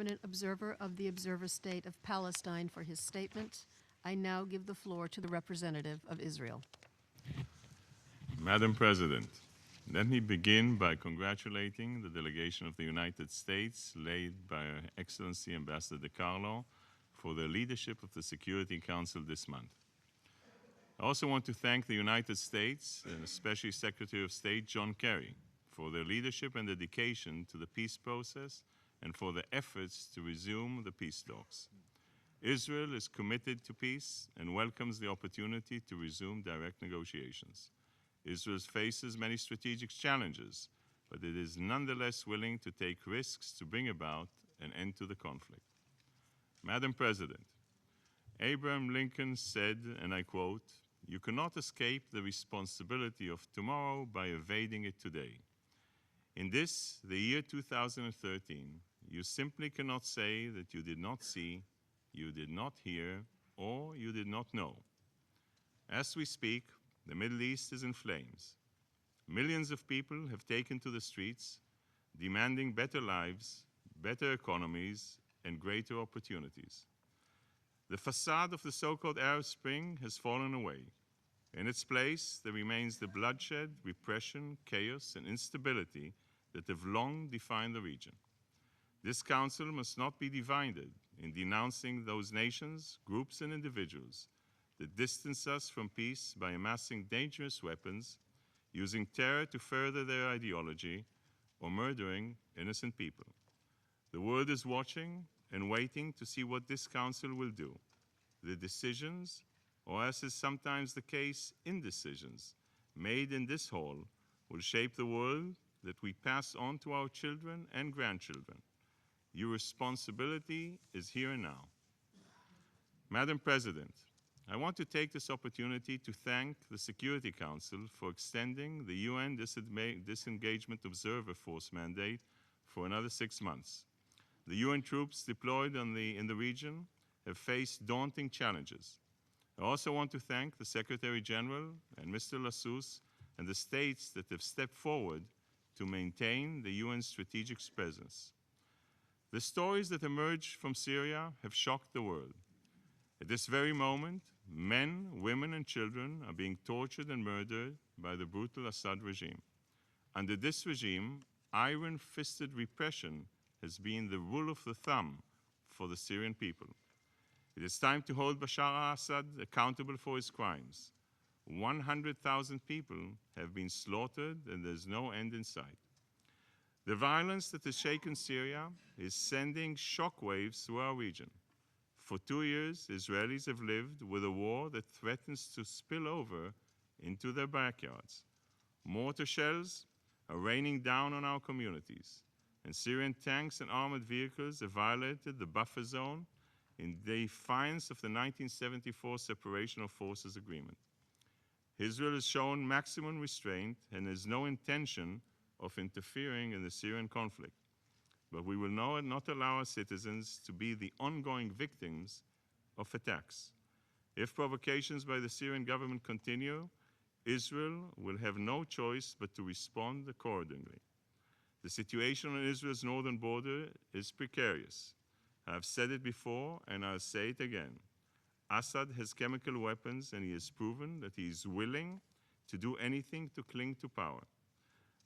permanent observer of the Observer State of Palestine, for his statement. I now give the floor to the representative of Israel. Madam President, let me begin by congratulating the delegation of the United States, led by Her Excellency Ambassador DeCarlo, for their leadership of the Security Council this month. I also want to thank the United States, and especially Secretary of State John Kerry, for their leadership and dedication to the peace process and for their efforts to resume the peace talks. Israel is committed to peace and welcomes the opportunity to resume direct negotiations. Israel faces many strategic challenges, but it is nonetheless willing to take risks to bring about an end to the conflict. Madam President, Abraham Lincoln said, and I quote, "You cannot escape the responsibility of tomorrow by evading it today." In this, the year 2013, you simply cannot say that you did not see, you did not hear, or you did not know. As we speak, the Middle East is in flames. Millions of people have taken to the streets, demanding better lives, better economies, and greater opportunities. The facade of the so-called Arab Spring has fallen away. In its place, there remains the bloodshed, repression, chaos, and instability that have long defined the region. This Council must not be divided in denouncing those nations, groups, and individuals that distance us from peace by amassing dangerous weapons, using terror to further their ideology, or murdering innocent people. The world is watching and waiting to see what this Council will do. The decisions, or as is sometimes the case, indecisions, made in this hall will shape the world that we pass on to our children and grandchildren. Your responsibility is here and now. Madam President, I want to take this opportunity to thank the Security Council for extending the UN Disengagement Observer Force mandate for another 6 months. The UN troops deployed in the region have faced daunting challenges. I also want to thank the Secretary General and Mr. Lassus and the states that have stepped forward to maintain the UN's strategic presence. The stories that emerged from Syria have shocked the world. At this very moment, men, women, and children are being tortured and murdered by the brutal Assad regime. Under this regime, iron-fisted repression has been the rule of the thumb for the Syrian people. It is time to hold Bashar al-Assad accountable for his crimes. 100,000 people have been slaughtered, and there's no end in sight. The violence that has shaken Syria is sending shockwaves through our region. For 2 years, Israelis have lived with a war that threatens to spill over into their backyards. Mortar shells are raining down on our communities, and Syrian tanks and armored vehicles have violated the buffer zone in defiance of the 1974 Separation of Forces Agreement. Israel has shown maximum restraint and has no intention of interfering in the Syrian conflict. But we will not allow our citizens to be the ongoing victims of attacks. If provocations by the Syrian government continue, Israel will have no choice but to respond accordingly. The situation on Israel's northern border is precarious. I have said it before, and I'll say it again. Assad has chemical weapons, and he has proven that he is willing to do anything to cling to power.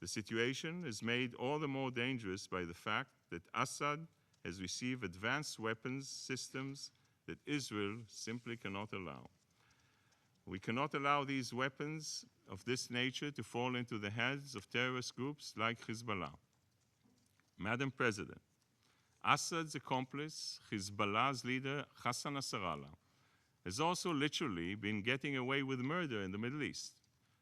The situation is made all the more dangerous by the fact that Assad has received advanced weapons systems that Israel simply cannot allow. We cannot allow these weapons of this nature to fall into the hands of terrorist groups like Hezbollah. Madam President, Assad's accomplice, Hezbollah's leader, Hassan Nasrallah, has also literally been getting away with murder in the Middle East.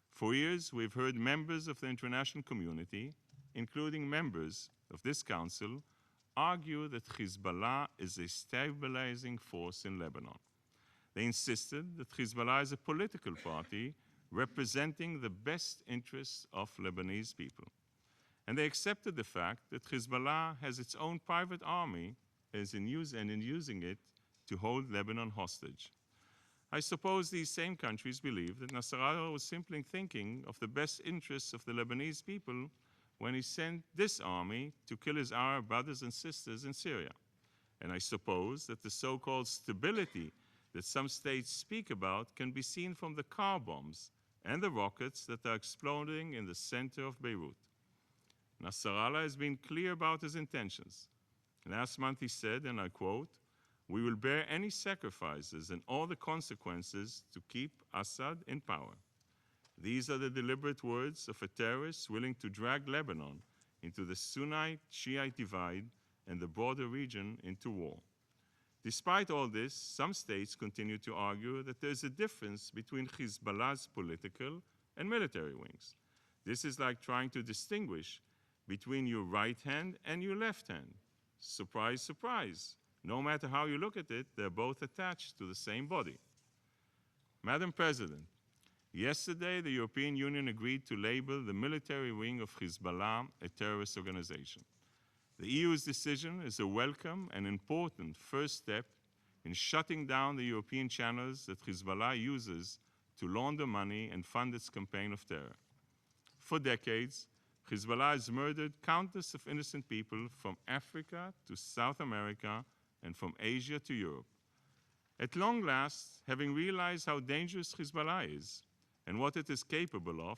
For years, we've heard members of the international community, including members of this council, argue that Hezbollah is a stabilizing force in Lebanon. They insisted that Hezbollah is a political party representing the best interests of Lebanese people. And they accepted the fact that Hezbollah has its own private army and in using it to hold Lebanon hostage. I suppose these same countries believe that Nasrallah was simply thinking of the best interests of the Lebanese people when he sent this army to kill his Arab brothers and sisters in Syria. And I suppose that the so-called stability that some states speak about can be seen from the car bombs and the rockets that are exploding in the center of Beirut. Nasrallah has been clear about his intentions. Last month he said, and I quote, "We will bear any sacrifices and all the consequences to keep Assad in power." These are the deliberate words of a terrorist willing to drag Lebanon into the Sunnite-Shiite divide and the broader region into war. Despite all this, some states continue to argue that there is a difference between Hezbollah's political and military wings. This is like trying to distinguish between your right hand and your left hand. Surprise, surprise. No matter how you look at it, they're both attached to the same body. Madam President, yesterday the European Union agreed to label the military wing of Hezbollah a terrorist organization. The EU's decision is a welcome and important first step in shutting down the European channels that Hezbollah uses to launder money and fund its campaign of terror. For decades, Hezbollah has murdered countless of innocent people from Africa to South America and from Asia to Europe. At long last, having realized how dangerous Hezbollah is and what it is capable of,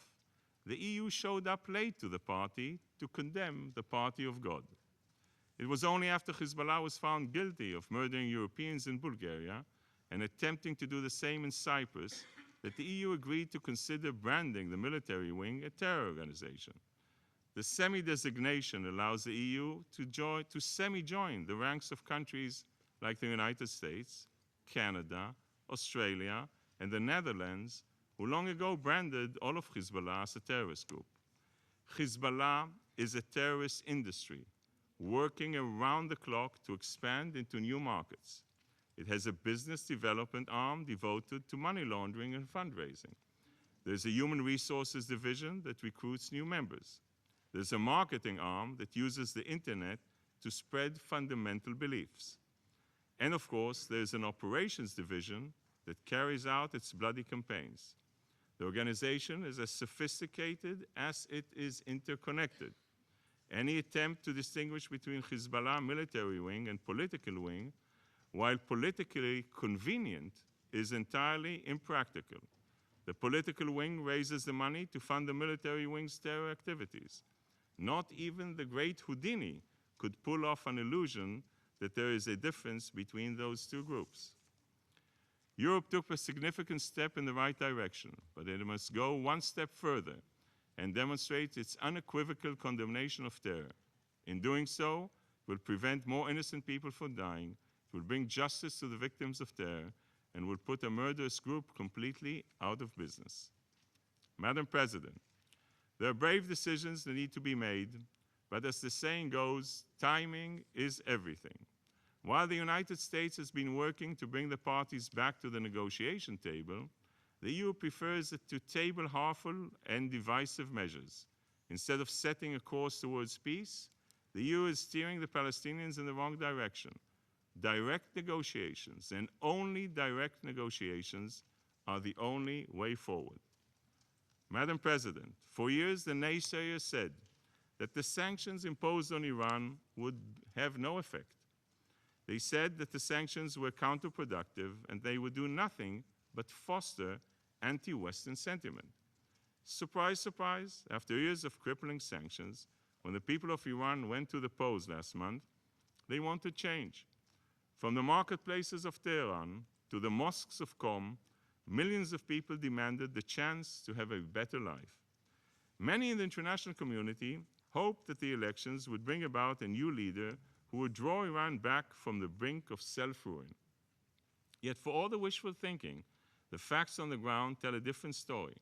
the EU showed up late to the party to condemn the party of God. It was only after Hezbollah was found guilty of murdering Europeans in Bulgaria and attempting to do the same in Cyprus that the EU agreed to consider branding the military wing a terror organization. The semi-designation allows the EU to semi-join the ranks of countries like the United States, Canada, Australia, and the Netherlands, who long ago branded all of Hezbollah as a terrorist group. Hezbollah is a terrorist industry, working around the clock to expand into new markets. It has a business development arm devoted to money laundering and fundraising. There's a human resources division that recruits new members. There's a marketing arm that uses the internet to spread fundamental beliefs. And of course, there's an operations division that carries out its bloody campaigns. The organization is as sophisticated as it is interconnected. Any attempt to distinguish between Hezbollah military wing and political wing, while politically convenient, is entirely impractical. The political wing raises the money to fund the military wing's terror activities. Not even the great Houdini could pull off an illusion that there is a difference between those two groups. Europe took a significant step in the right direction, but it must go one step further and demonstrate its unequivocal condemnation of terror. In doing so, it will prevent more innocent people from dying, it will bring justice to the victims of terror, and will put a murderous group completely out of business. Madam President, there are brave decisions that need to be made, but as the saying goes, timing is everything. While the United States has been working to bring the parties back to the negotiation table, the EU prefers to table harmful and divisive measures. Instead of setting a course towards peace, the EU is steering the Palestinians in the wrong direction. Direct negotiations, and only direct negotiations, are the only way forward. Madam President, for years the naysayers said that the sanctions imposed on Iran would have no effect. They said that the sanctions were counterproductive and they would do nothing but foster anti-Western sentiment. Surprise, surprise, after years of crippling sanctions, when the people of Iran went to the polls last month, they wanted change. From the marketplaces of Tehran to the mosques of Qom, millions of people demanded the chance to have a better life. Many in the international community hoped that the elections would bring about a new leader who would draw Iran back from the brink of self-ruin. Yet for all the wishful thinking, the facts on the ground tell a different story.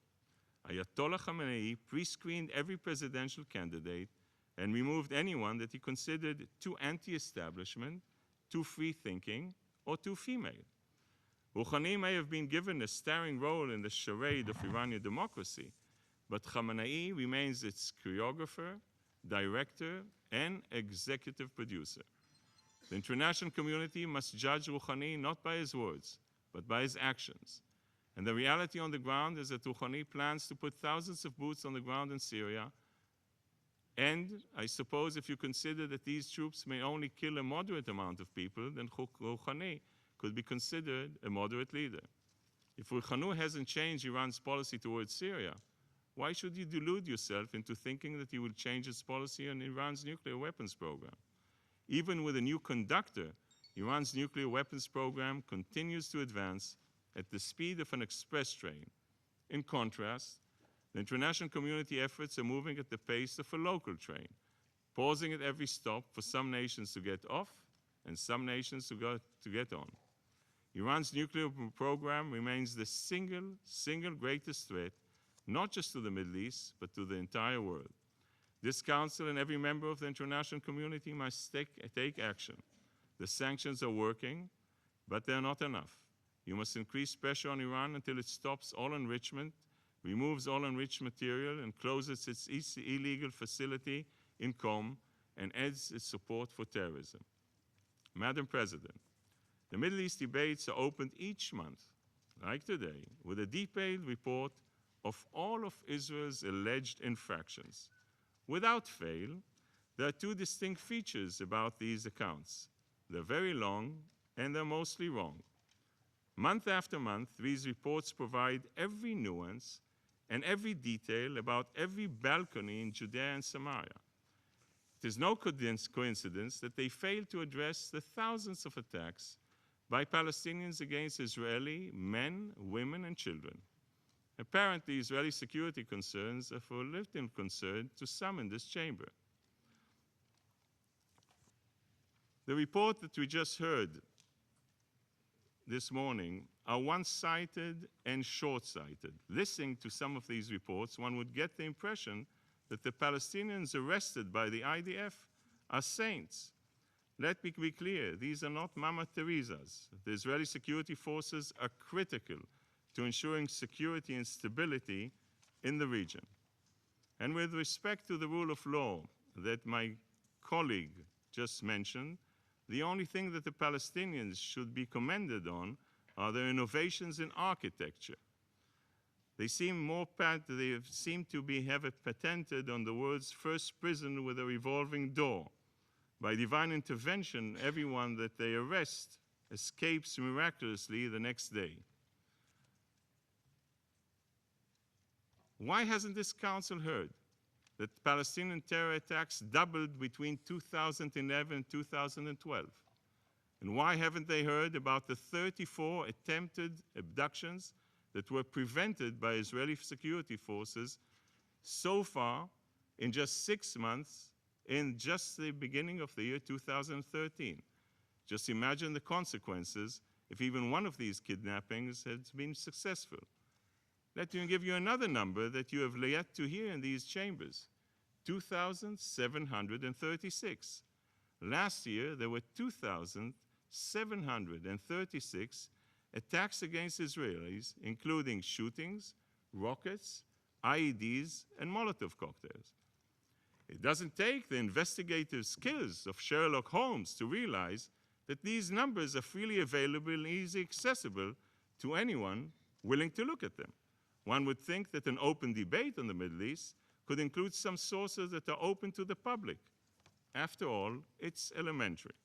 Ayatollah Khamenei pre-screened every presidential candidate and removed anyone that he considered too anti-establishment, too free-thinking, or too female. Rouhani may have been given a starring role in the charade of Iranian democracy, but Khamenei remains its choreographer, director, and executive producer. The international community must judge Rouhani not by his words, but by his actions. And the reality on the ground is that Rouhani plans to put thousands of boots on the ground in Syria, And I suppose if you consider that these troops may only kill a moderate amount of people, then Rouhani could be considered a moderate leader. If Rouhani hasn't changed Iran's policy towards Syria, why should you delude yourself into thinking that he will change its policy on Iran's nuclear weapons program? Even with a new conductor, Iran's nuclear weapons program continues to advance at the speed of an express train. In contrast, the international community efforts are moving at the pace of a local train, pausing at every stop for some nations to get off and some nations to get on. Iran's nuclear program remains the single greatest threat, not just to the Middle East, but to the entire world. This Council and every member of the international community must take action. The sanctions are working, but they're not enough. You must increase pressure on Iran until it stops all enrichment, removes all enriched material, and closes its illegal facility in Qom, and ends its support for terrorism. Madam President, the Middle East debates are opened each month, like today, with a detailed report of all of Israel's alleged infractions. Without fail, there are two distinct features about these accounts. They're very long, and they're mostly wrong. Month after month, these reports provide every nuance and every detail about every balcony in Judea and Samaria. It is no coincidence that they fail to address the thousands of attacks by Palestinians against Israeli men, women, and children. Apparently, Israeli security concerns are for little concern to some in this chamber. The report that we just heard this morning are one-sided and short-sighted. Listening to some of these reports, one would get the impression that the Palestinians arrested by the IDF are saints. Let me be clear, these are not Mama Teresas. The Israeli security forces are critical to ensuring security and stability in the region. And with respect to the rule of law that my colleague just mentioned, the only thing that the Palestinians should be commended on are their innovations in architecture. They seem to have patented on the words first prison with a revolving door. By divine intervention, everyone that they arrest escapes miraculously the next day. Why hasn't this council heard that Palestinian terror attacks doubled between 2011 and 2012? And why haven't they heard about the 34 attempted abductions that were prevented by Israeli security forces so far in just 6 months, in just the beginning of the year 2013? Just imagine the consequences if even one of these kidnappings had been successful. Let me give you another number that you have yet to hear in these chambers: 2,736. Last year, there were 2,736 attacks against Israelis, including shootings, rockets, IEDs, and Molotov cocktails. It doesn't take the investigative skills of Sherlock Holmes to realize that these numbers are freely available and easily accessible to anyone willing to look at them. One would think that an open debate on the Middle East could include some sources that are open to the public. After all, it's elementary.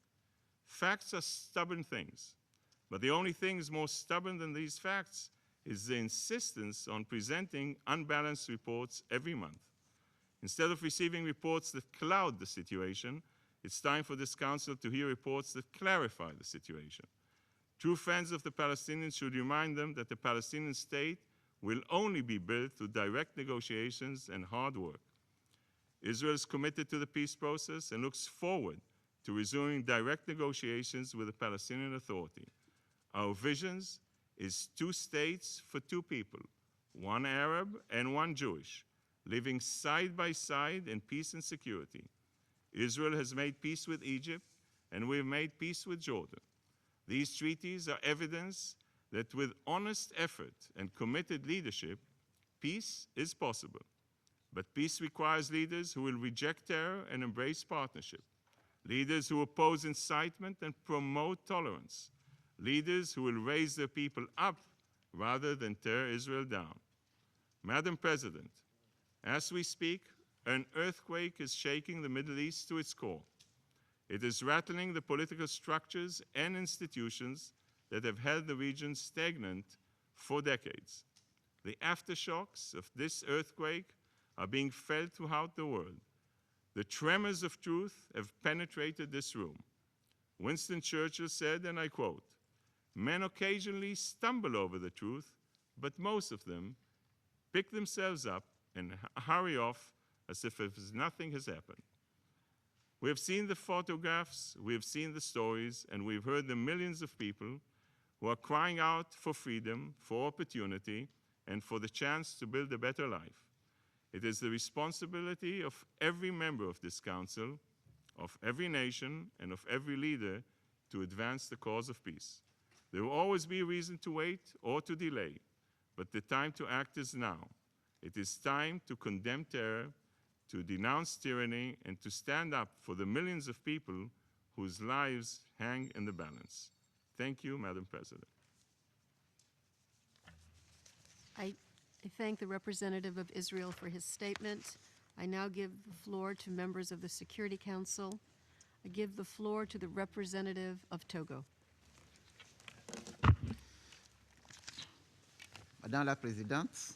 Facts are stubborn things, but the only thing more stubborn than these facts is the insistence on presenting unbalanced reports every month. Instead of receiving reports that cloud the situation, it's time for this council to hear reports that clarify the situation. True friends of the Palestinians should remind them that the Palestinian state will only be built through direct negotiations and hard work. Israel is committed to the peace process and looks forward to resuming direct negotiations with the Palestinian Authority. Our vision is 2 states for 2 people, one Arab and one Jewish, living side by side in peace and security. Israel has made peace with Egypt, and we have made peace with Jordan. These treaties are evidence that with honest effort and committed leadership, peace is possible. But peace requires leaders who will reject terror and embrace partnership, leaders who oppose incitement and promote tolerance, leaders who will raise their people up rather than tear Israel down. Madam President, as we speak, an earthquake is shaking the Middle East to its core. It is rattling the political structures and institutions that have held the region stagnant for decades. The aftershocks of this earthquake are being felt throughout the world. The tremors of truth have penetrated this room. Winston Churchill said, and I quote, "Men occasionally stumble over the truth, but most of them pick themselves up and hurry off as if nothing has happened." We have seen the photographs, we have seen the stories, and we've heard the millions of people who are crying out for freedom, for opportunity, and for the chance to build a better life. It is the responsibility of every member of this council, of every nation, and of every leader to advance the cause of peace. There will always be a reason to wait or to delay, but the time to act is now. It is time to condemn terror, to denounce tyranny, and to stand up for the millions of people whose lives hang in the balance. Thank you, Madam President. I thank the representative of Israel for his statement. I now give the floor to members of the Security Council. I give the floor to the representative of Togo. Madame la Présidente,